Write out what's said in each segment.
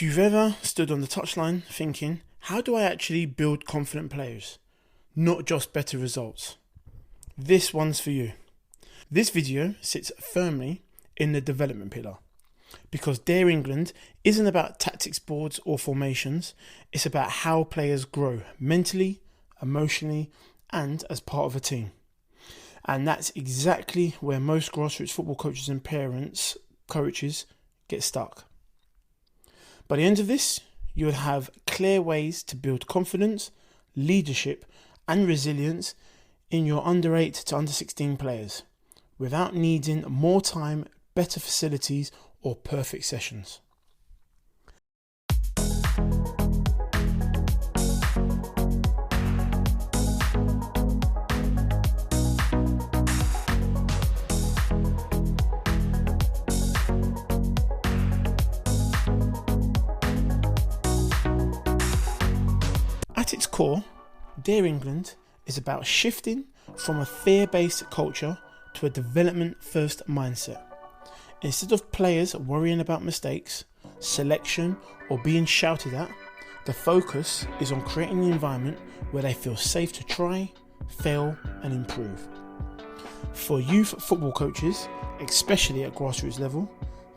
If you've ever stood on the touchline thinking, how do I actually build confident players? Not just better results. This one's for you. This video sits firmly in the development pillar because Dare England isn't about tactics boards or formations, it's about how players grow mentally, emotionally and as part of a team. And that's exactly where most grassroots football coaches and coaches get stuck. By the end of this, you will have clear ways to build confidence, leadership and resilience in your under 8 to under 16 players without needing more time, better facilities or perfect sessions. At its core, Dare England is about shifting from a fear-based culture to a development-first mindset. Instead of players worrying about mistakes, selection or being shouted at, the focus is on creating an environment where they feel safe to try, fail and improve. For youth football coaches, especially at grassroots level,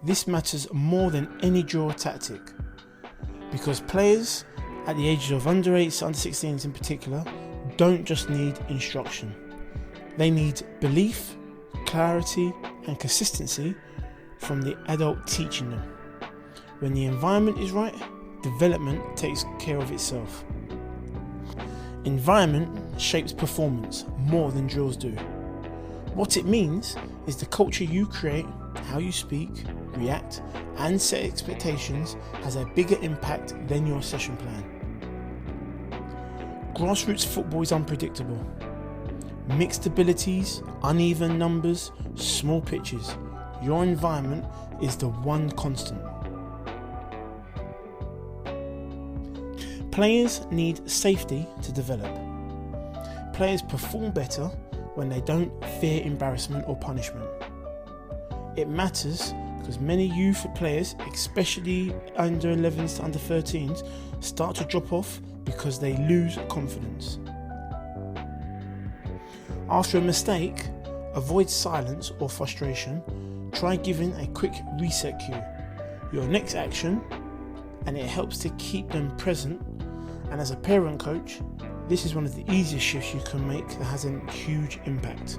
this matters more than any draw tactic because players at the ages of under 8s to under 16s in particular don't just need instruction. They need belief, clarity and consistency from the adult teaching them. When the environment is right, development takes care of itself. Environment shapes performance more than drills do. What it means is the culture you create, how you speak, react and set expectations has a bigger impact than your session plan. Grassroots football is unpredictable. Mixed abilities, uneven numbers, small pitches. Your environment is the one constant. Players need safety to develop. Players perform better when they don't fear embarrassment or punishment. It matters because many youth players, especially under 11s to under 13s, start to drop off because they lose confidence. After a mistake, avoid silence or frustration. Try giving a quick reset cue, your next action, and it helps to keep them present. And as a parent coach, this is one of the easiest shifts you can make that has a huge impact.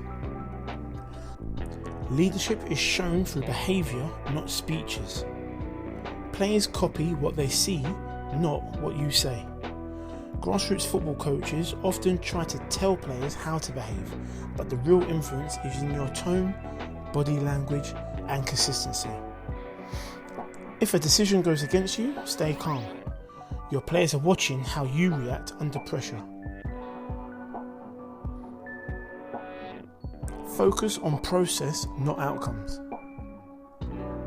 Leadership is shown through behaviour, not speeches. Players copy what they see, not what you say. Grassroots football coaches often try to tell players how to behave, but the real influence is in your tone, body language and consistency. If a decision goes against you, stay calm. Your players are watching how you react under pressure. Focus on process, not outcomes.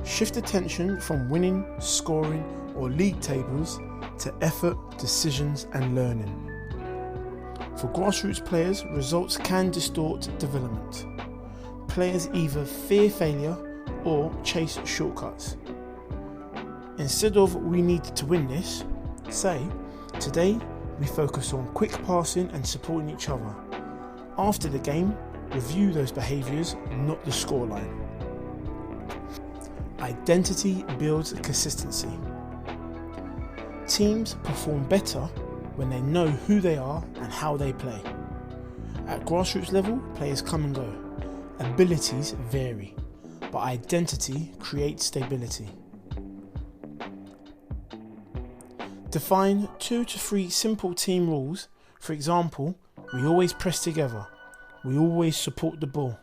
Shift attention from winning, scoring or league tables to effort, decisions and learning. For grassroots players, results can distort development. Players either fear failure or chase shortcuts. Instead of "we need to win this," say, "Today we focus on quick passing and supporting each other." After the game, review those behaviours, not the scoreline. Identity builds consistency. Teams perform better when they know who they are and how they play. At grassroots level, players come and go. Abilities vary, but identity creates stability. Define 2 to 3 simple team rules. For example, we always press together. We always support the ball.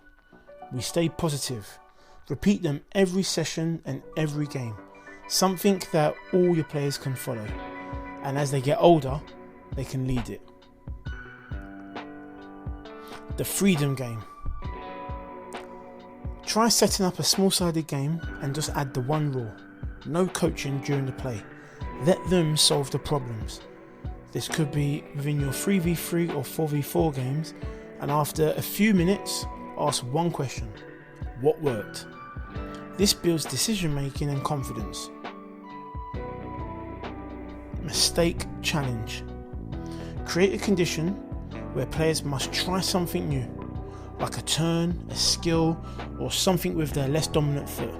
We stay positive. Repeat them every session and every game. Something that all your players can follow. And as they get older, they can lead it. The freedom game. Try setting up a small-sided game and just add the one rule. No coaching during the play. Let them solve the problems. This could be within your 3v3 or 4v4 games, and after a few minutes, ask one question. What worked? This builds decision making and confidence. mistake challenge. Create a condition where players must try something new, like a turn, a skill, or something with their less dominant foot,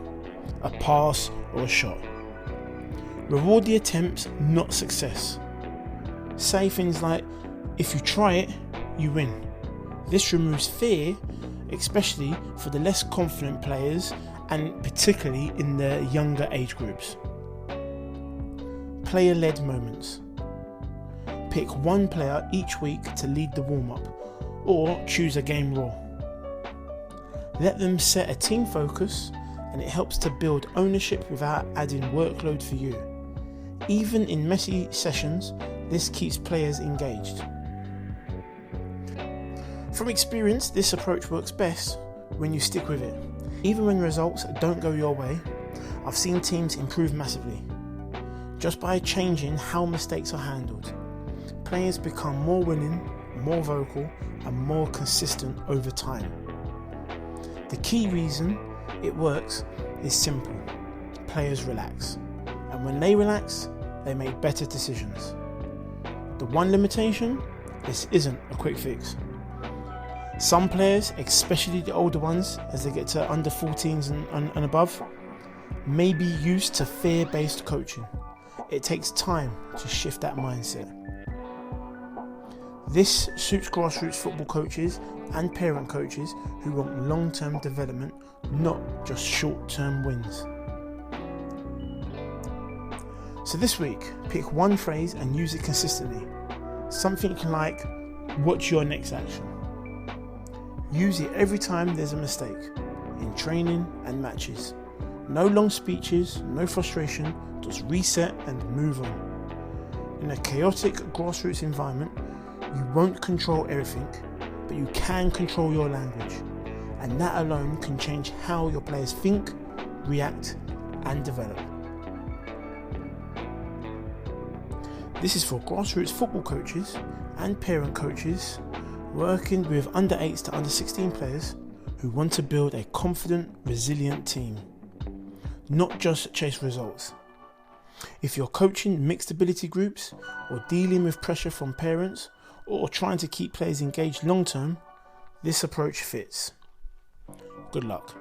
a pass or a shot. Reward the attempts, not success. Say things like, if you try it, you win. This removes fear, especially for the less confident players and particularly in the younger age groups. Player-led moments. Pick one player each week to lead the warm-up or choose a game role. Let them set a team focus, and it helps to build ownership without adding workload for you. Even in messy sessions, this keeps players engaged. From experience, this approach works best when you stick with it. Even when results don't go your way, I've seen teams improve massively. Just by changing how mistakes are handled, players become more willing, more vocal, and more consistent over time. The key reason it works is simple. Players relax. And when they relax, they make better decisions. The one limitation, this isn't a quick fix. Some players, especially the older ones, as they get to under 14s and above, may be used to fear-based coaching. It takes time to shift that mindset. This suits grassroots football coaches and parent coaches who want long-term development, not just short-term wins. So this week, pick one phrase and use it consistently. Something like, what's your next action? Use it every time there's a mistake, in training and matches. No long speeches, no frustration, just reset and move on. In a chaotic grassroots environment, you won't control everything, but you can control your language, and that alone can change how your players think, react, and develop. This is for grassroots football coaches and parent coaches working with under 8s to under 16 players who want to build a confident, resilient team, not just chase results. If you're coaching mixed ability groups or dealing with pressure from parents or trying to keep players engaged long term, this approach fits. Good luck.